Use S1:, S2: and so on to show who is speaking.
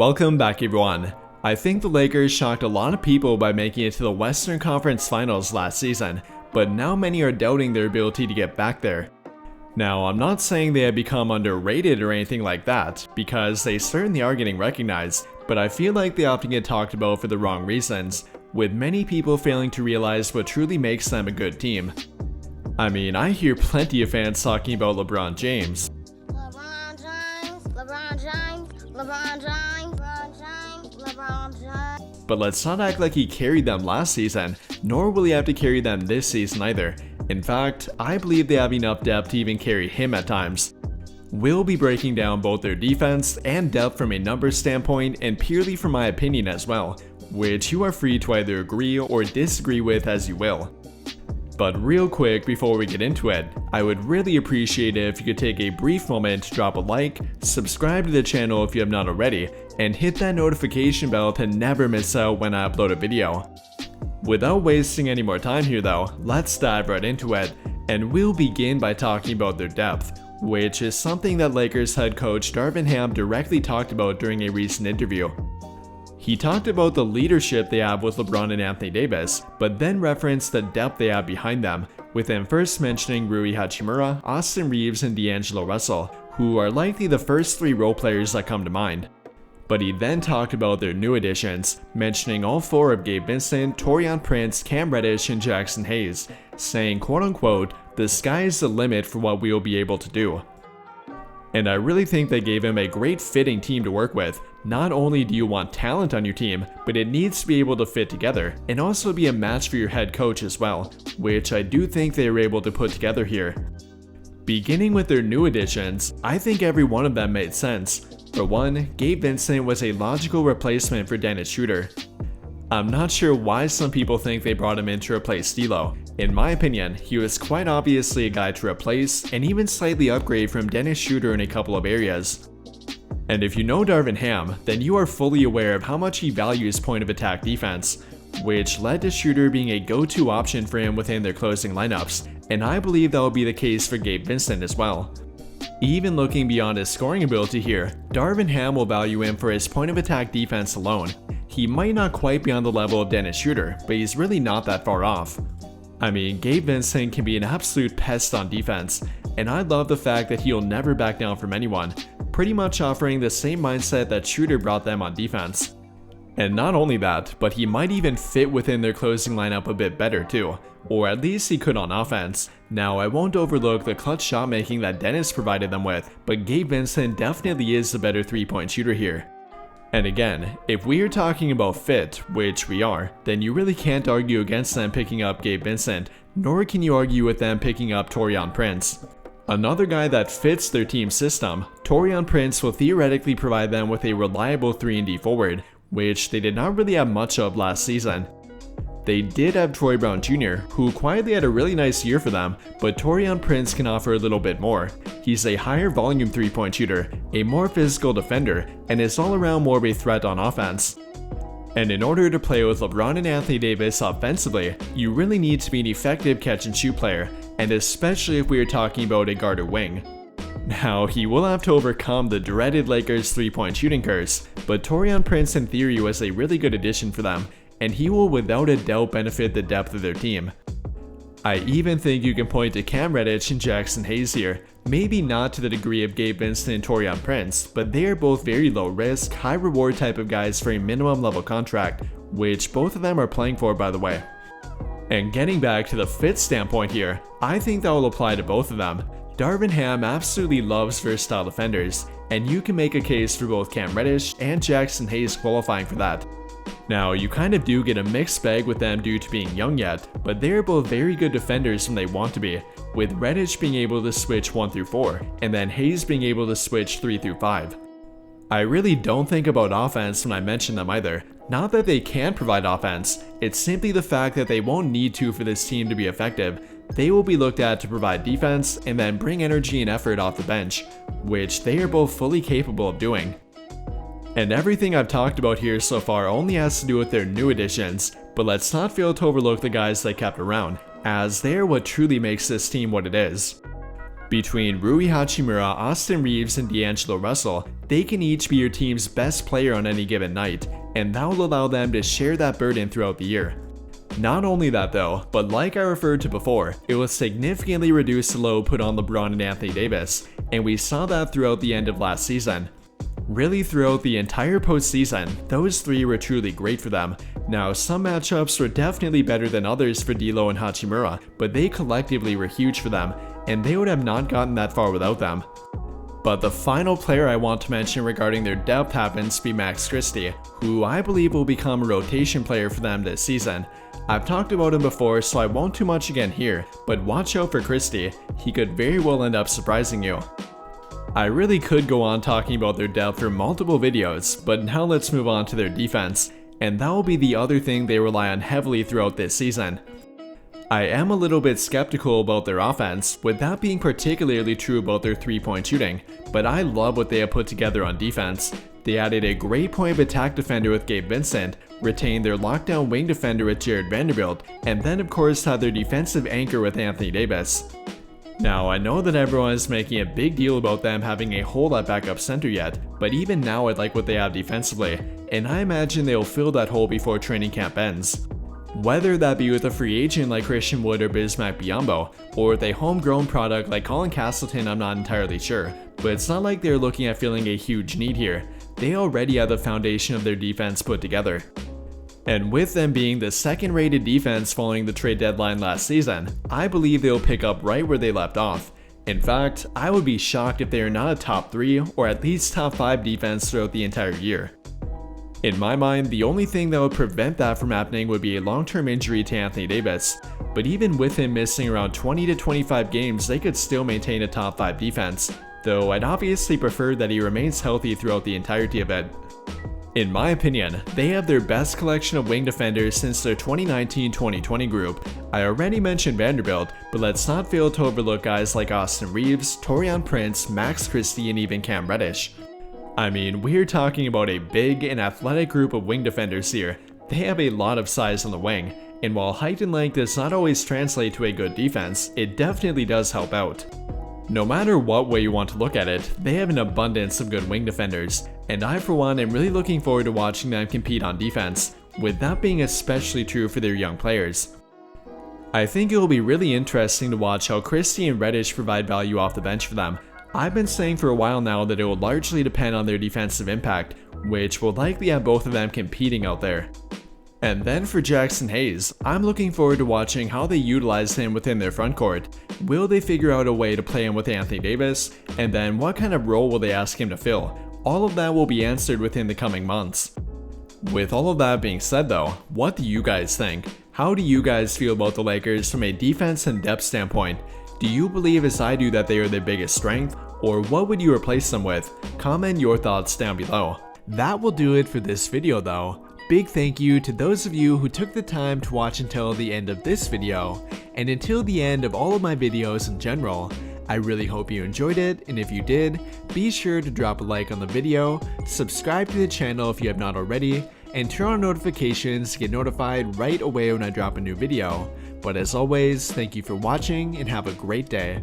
S1: Welcome back everyone. I think the Lakers shocked a lot of people by making it to the Western Conference Finals last season, but now many are doubting their ability to get back there. Now, I'm not saying they have become underrated or anything like that, because they certainly are getting recognized, but I feel like they often get talked about for the wrong reasons, with many people failing to realize what truly makes them a good team. I mean, I hear plenty of fans talking about LeBron James.
S2: LeBron James, LeBron James, LeBron James, LeBron James, LeBron James.
S1: But let's not act like he carried them last season, nor will he have to carry them this season either. In fact, I believe they have enough depth to even carry him at times. We'll be breaking down both their defense and depth from a numbers standpoint and purely from my opinion as well, which you are free to either agree or disagree with as you will. But real quick before we get into it, I would really appreciate it if you could take a brief moment to drop a like, subscribe to the channel if you have not already, and hit that notification bell to never miss out when I upload a video. Without wasting any more time here though, let's dive right into it, and we'll begin by talking about their depth, which is something that Lakers head coach Darvin Ham directly talked about during a recent interview. He talked about the leadership they have with LeBron and Anthony Davis, but then referenced the depth they have behind them, with him first mentioning Rui Hachimura, Austin Reaves, and D'Angelo Russell, who are likely the first three role players that come to mind. But he then talked about their new additions, mentioning all four of Gabe Vincent, Taurean Prince, Cam Reddish, and Jackson Hayes, saying quote-unquote, "The sky is the limit for what we will be able to do." And I really think they gave him a great fitting team to work with. Not only do you want talent on your team, but it needs to be able to fit together, and also be a match for your head coach as well, which I do think they were able to put together here. Beginning with their new additions, I think every one of them made sense. For one, Gabe Vincent was a logical replacement for Dennis Schroeder. I'm not sure why some people think they brought him in to replace D'Lo. In my opinion, he was quite obviously a guy to replace and even slightly upgrade from Dennis Schroeder in a couple of areas. And if you know Darvin Ham, then you are fully aware of how much he values point of attack defense, which led to Schroeder being a go-to option for him within their closing lineups, and I believe that will be the case for Gabe Vincent as well. Even looking beyond his scoring ability here, Darvin Ham will value him for his point of attack defense alone. He might not quite be on the level of Dennis Schroeder, but he's really not that far off. I mean, Gabe Vincent can be an absolute pest on defense, and I love the fact that he'll never back down from anyone, pretty much offering the same mindset that Schroeder brought them on defense. And not only that, but he might even fit within their closing lineup a bit better too, or at least he could on offense. Now, I won't overlook the clutch shot making that Dennis provided them with, but Gabe Vincent definitely is the better three-point shooter here. And again, if we are talking about fit, which we are, then you really can't argue against them picking up Gabe Vincent, nor can you argue with them picking up Taurean Prince. Another guy that fits their team system, Taurean Prince will theoretically provide them with a reliable 3-and-D forward, which they did not really have much of last season. They did have Troy Brown Jr., who quietly had a really nice year for them, but Taurean Prince can offer a little bit more. He's a higher volume 3-point shooter, a more physical defender, and is all around more of a threat on offense. And in order to play with LeBron and Anthony Davis offensively, you really need to be an effective catch-and-shoot player, and especially if we are talking about a guard or wing. Now, he will have to overcome the dreaded Lakers 3-point shooting curse, but Taurean Prince in theory was a really good addition for them, and he will without a doubt benefit the depth of their team. I even think you can point to Cam Reddish and Jackson Hayes here, maybe not to the degree of Gabe Vincent and Taurean Prince, but they are both very low risk, high reward type of guys for a minimum level contract, which both of them are playing for by the way. And getting back to the fit standpoint here, I think that will apply to both of them. Darvin Ham absolutely loves versatile defenders, and you can make a case for both Cam Reddish and Jackson Hayes qualifying for that. Now, you kind of do get a mixed bag with them due to being young yet, but they are both very good defenders when they want to be, with Reddish being able to switch 1 through 4, and then Hayes being able to switch 3 through 5. I really don't think about offense when I mention them either. Not that they can't provide offense, it's simply the fact that they won't need to for this team to be effective. They will be looked at to provide defense and then bring energy and effort off the bench, which they are both fully capable of doing. And everything I've talked about here so far only has to do with their new additions, but let's not fail to overlook the guys they kept around, as they are what truly makes this team what it is. Between Rui Hachimura, Austin Reaves, and D'Angelo Russell, they can each be your team's best player on any given night, and that will allow them to share that burden throughout the year. Not only that though, but like I referred to before, it will significantly reduce the load put on LeBron and Anthony Davis, and we saw that throughout the end of last season. Really throughout the entire postseason, those three were truly great for them. Now some matchups were definitely better than others for D'Lo and Hachimura, but they collectively were huge for them, and they would have not gotten that far without them. But the final player I want to mention regarding their depth happens to be Max Christie, who I believe will become a rotation player for them this season. I've talked about him before, so I won't too much again here, but watch out for Christie, he could very well end up surprising you. I really could go on talking about their depth for multiple videos, but now let's move on to their defense, and that will be the other thing they rely on heavily throughout this season. I am a little bit skeptical about their offense, with that being particularly true about their 3-point shooting, but I love what they have put together on defense. They added a great point of attack defender with Gabe Vincent, retained their lockdown wing defender with Jared Vanderbilt, and then of course had their defensive anchor with Anthony Davis. Now, I know that everyone is making a big deal about them having a hole at backup center yet, but even now I like what they have defensively, and I imagine they'll fill that hole before training camp ends. Whether that be with a free agent like Christian Wood or Bismack Biyombo, or with a homegrown product like Colin Castleton, I'm not entirely sure, but it's not like they're looking at filling a huge need here. They already have the foundation of their defense put together. And with them being the second rated defense following the trade deadline last season, I believe they'll pick up right where they left off. In fact, I would be shocked if they are not a top 3 or at least top 5 defense throughout the entire year. In my mind, the only thing that would prevent that from happening would be a long-term injury to Anthony Davis, but even with him missing around 20 to 25 games, they could still maintain a top 5 defense, though I'd obviously prefer that he remains healthy throughout the entirety of it. In my opinion, they have their best collection of wing defenders since their 2019-2020 group. I already mentioned Vanderbilt, but let's not fail to overlook guys like Austin Reeves, Taurean Prince, Max Christie, and even Cam Reddish. I mean, we're talking about a big and athletic group of wing defenders here. They have a lot of size on the wing, and while height and length does not always translate to a good defense, it definitely does help out. No matter what way you want to look at it, they have an abundance of good wing defenders, and I for one am really looking forward to watching them compete on defense, with that being especially true for their young players. I think it will be really interesting to watch how Christie and Reddish provide value off the bench for them. I've been saying for a while now that it will largely depend on their defensive impact, which will likely have both of them competing out there. And then for Jackson Hayes, I'm looking forward to watching how they utilize him within their frontcourt. Will they figure out a way to play him with Anthony Davis? And then what kind of role will they ask him to fill? All of that will be answered within the coming months. With all of that being said though, what do you guys think? How do you guys feel about the Lakers from a defense and depth standpoint? Do you believe as I do that they are their biggest strength? Or what would you replace them with? Comment your thoughts down below. That will do it for this video though. Big thank you to those of you who took the time to watch until the end of this video, and until the end of all of my videos in general. I really hope you enjoyed it, and if you did, be sure to drop a like on the video, subscribe to the channel if you have not already, and turn on notifications to get notified right away when I drop a new video. But as always, thank you for watching and have a great day.